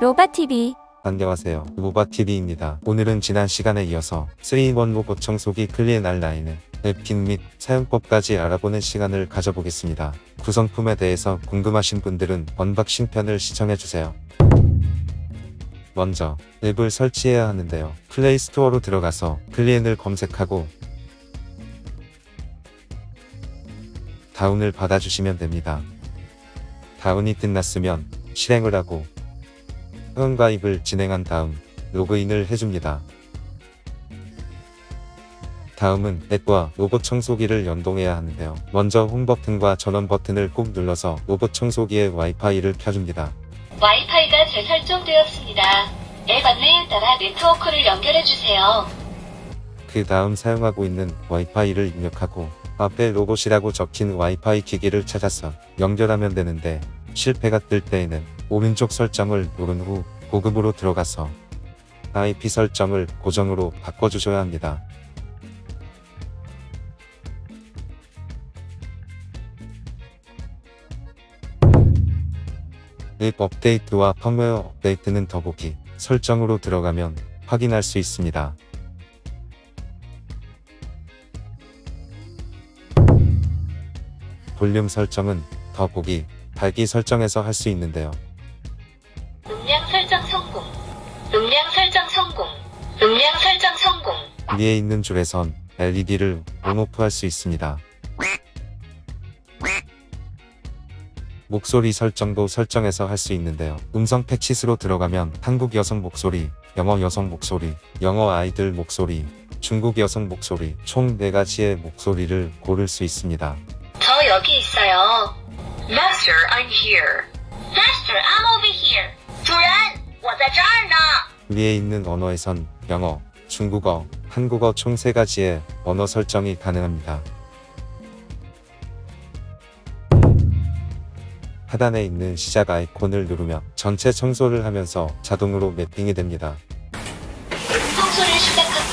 로바TV. 안녕하세요. 로바TV입니다. 오늘은 지난 시간에 이어서 3-in-1 로봇 청소기 클리앤알라인의 앱킹 및 사용법까지 알아보는 시간을 가져보겠습니다. 구성품에 대해서 궁금하신 분들은 언박싱 편을 시청해주세요. 먼저 앱을 설치해야 하는데요. 플레이스토어로 들어가서 클리앤을 검색하고 다운을 받아주시면 됩니다. 다운이 끝났으면 실행을 하고 회원가입을 진행한 다음 로그인을 해줍니다. 다음은 앱과 로봇 청소기를 연동해야 하는데요. 먼저 홈 버튼과 전원 버튼을 꼭 눌러서 로봇 청소기의 와이파이를 켜줍니다. 와이파이가 재설정되었습니다. 앱 안내에 따라 네트워크를 연결해주세요. 그 다음 사용하고 있는 와이파이를 입력하고 앞에 로봇이라고 적힌 와이파이 기기를 찾아서 연결하면 되는데 실패가 뜰 때에는 오른쪽 설정을 누른 후 보급으로 들어가서 IP 설정을 고정으로 바꿔주셔야 합니다. 앱 업데이트와 펌웨어 업데이트는 더보기 설정으로 들어가면 확인할 수 있습니다. 볼륨 설정은 더보기 밝기 설정에서 할 수 있는데요. 음량 설정 성공. 음량 설정 성공. 음량 설정 성공. 위에 있는 줄에선 LED를 온오프 할 수 있습니다. 목소리 설정도 설정해서 할 수 있는데요. 음성 패치스로 들어가면 한국 여성 목소리, 영어 여성 목소리, 영어 아이들 목소리, 중국 여성 목소리, 총 4가지의 목소리를 고를 수 있습니다. 저 여기 있어요. Master, I'm here. Master, I'm over here. 主人，我在这儿呢. 위에 있는 언어에선 영어, 중국어, 한국어 총 3가지의 언어 설정이 가능합니다. 하단에 있는 시작 아이콘을 누르면 전체 청소를 하면서 자동으로 매핑이 됩니다. 청소를 시작합니다.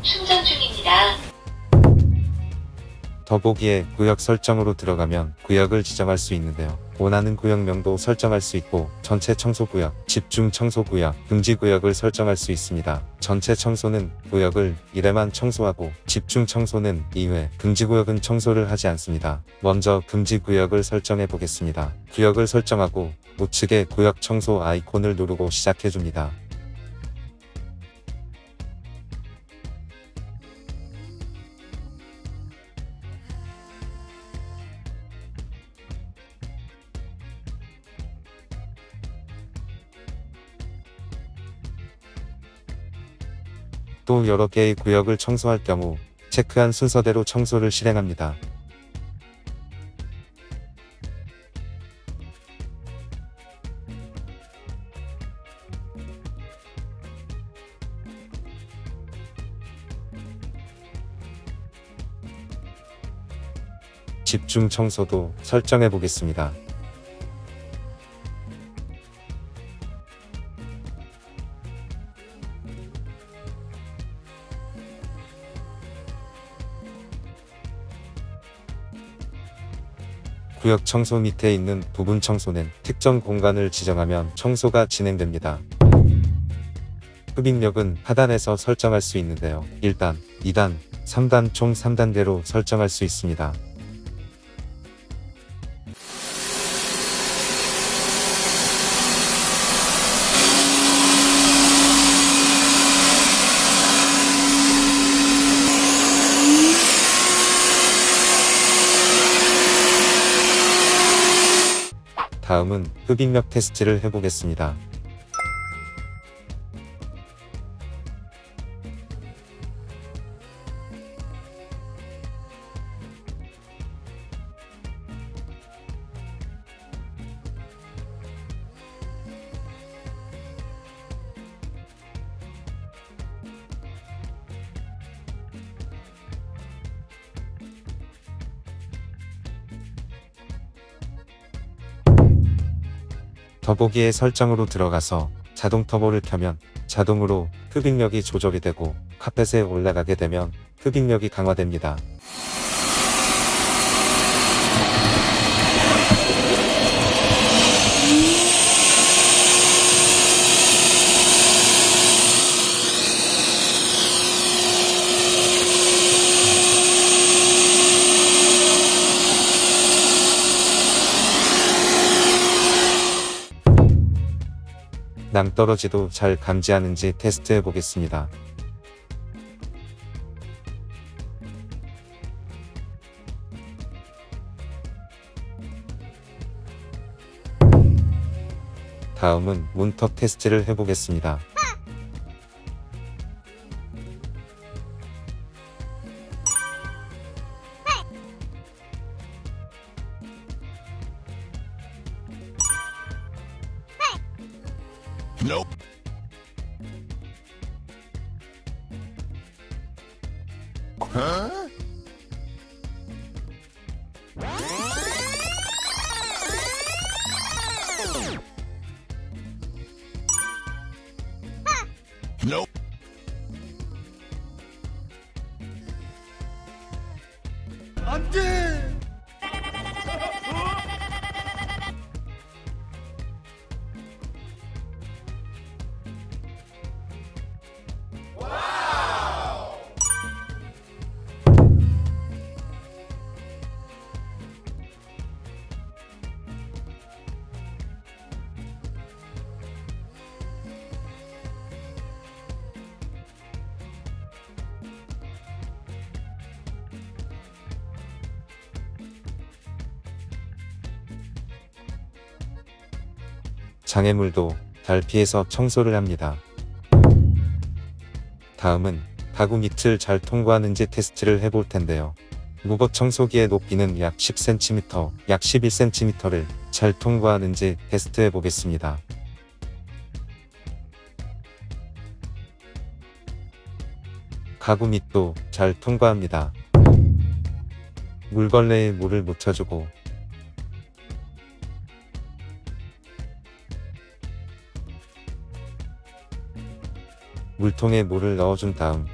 충전 중입니다. 더보기에 구역 설정으로 들어가면 구역을 지정할 수 있는데요. 원하는 구역명도 설정할 수 있고 전체 청소구역, 집중 청소구역, 금지구역을 설정할 수 있습니다. 전체 청소는 구역을 1회만 청소하고 집중 청소는 2회, 금지구역은 청소를 하지 않습니다. 먼저 금지구역을 설정해 보겠습니다. 구역을 설정하고 우측에 구역 청소 아이콘을 누르고 시작해줍니다. 또 여러 개의 구역을 청소할 경우 체크한 순서대로 청소를 실행합니다. 집중 청소도 설정해 보겠습니다. 구역 청소 밑에 있는 부분 청소는 특정 공간을 지정하면 청소가 진행됩니다. 흡입력은 하단에서 설정할 수 있는데요. 1단, 2단, 3단 총 3단계로 설정할 수 있습니다. 다음은 흡입력 테스트를 해보겠습니다. 더보기의 설정으로 들어가서 자동 터보를 켜면 자동으로 흡입력이 조절이 되고 카펫에 올라가게 되면 흡입력이 강화됩니다. 낭떠러지도 잘 감지하는지 테스트해 보겠습니다. 다음은 문턱 테스트를 해보겠습니다. Nope. Huh? Nope. 안 돼. 장애물도 잘 피해서 청소를 합니다. 다음은 가구 밑을 잘 통과하는지 테스트를 해볼 텐데요. 무법 청소기의 높이는 약 10cm, 약 11cm를 잘 통과하는지 테스트해 보겠습니다. 가구 밑도 잘 통과합니다. 물걸레에 물을 묻혀주고 물통에 물을 넣어준 다음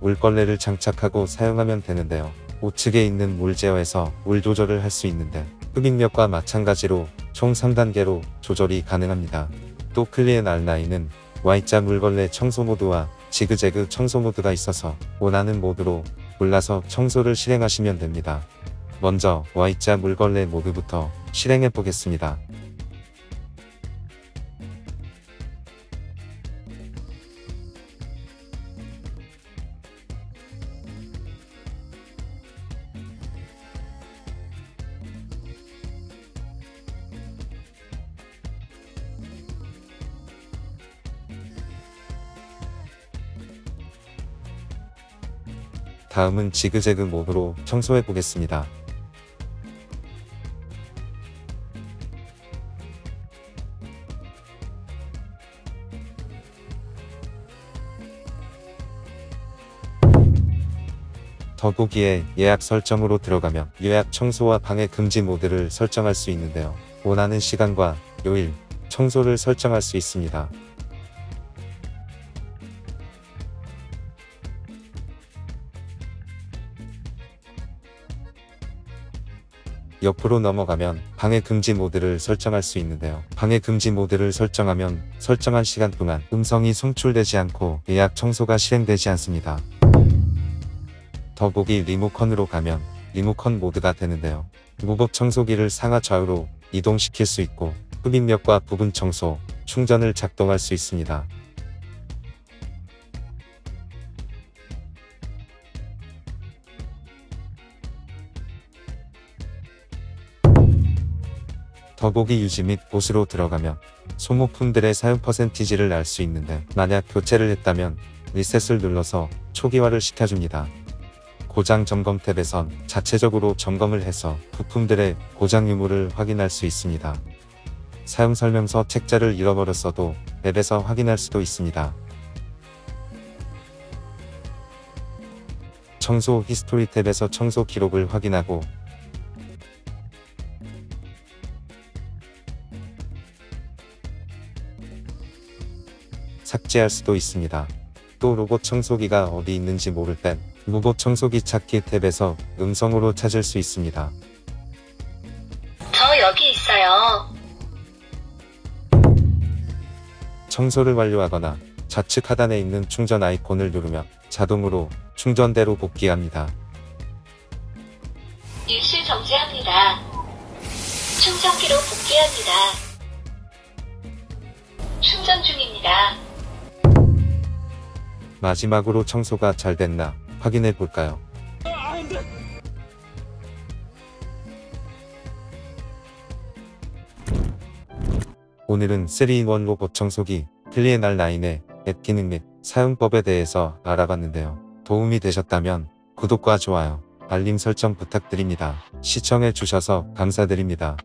물걸레를 장착하고 사용하면 되는데요. 우측에 있는 물 제어에서 물 조절을 할 수 있는데 흡입력과 마찬가지로 총 3단계로 조절이 가능합니다. 또 클리엔 R9은 Y자 물걸레 청소 모드와 지그재그 청소 모드가 있어서 원하는 모드로 골라서 청소를 실행하시면 됩니다. 먼저 Y자 물걸레 모드부터 실행해 보겠습니다. 다음은 지그재그 모드로 청소해 보겠습니다. 더보기에 예약 설정으로 들어가면 예약 청소와 방해 금지 모드를 설정할 수 있는데요. 원하는 시간과 요일, 청소를 설정할 수 있습니다. 옆으로 넘어가면 방해 금지 모드를 설정할 수 있는데요. 방해 금지 모드를 설정하면 설정한 시간 동안 음성이 송출되지 않고 예약 청소가 실행되지 않습니다. 더보기 리모컨으로 가면 리모컨 모드가 되는데요. 무법 청소기를 상하 좌우로 이동시킬 수 있고 흡입력과 부분 청소, 충전을 작동할 수 있습니다. 더보기 유지 및 보수로 들어가면 소모품들의 사용 퍼센티지를 알 수 있는데 만약 교체를 했다면 리셋을 눌러서 초기화를 시켜줍니다. 고장 점검 탭에선 자체적으로 점검을 해서 부품들의 고장 유무를 확인할 수 있습니다. 사용 설명서 책자를 잃어버렸어도 앱에서 확인할 수도 있습니다. 청소 히스토리 탭에서 청소 기록을 확인하고 삭제할 수도 있습니다. 또 로봇 청소기가 어디 있는지 모를 땐 로봇 청소기 찾기 탭에서 음성으로 찾을 수 있습니다. 저 여기 있어요. 청소를 완료하거나 좌측 하단에 있는 충전 아이콘을 누르면 자동으로 충전대로 복귀합니다. 일시 정지합니다. 충전기로 복귀합니다. 충전 중입니다. 마지막으로 청소가 잘 됐나 확인해 볼까요? 오늘은 3-in-1 로봇 청소기 클리에날 9의 앱 기능 및 사용법에 대해서 알아봤는데요. 도움이 되셨다면 구독과 좋아요, 알림 설정 부탁드립니다. 시청해 주셔서 감사드립니다.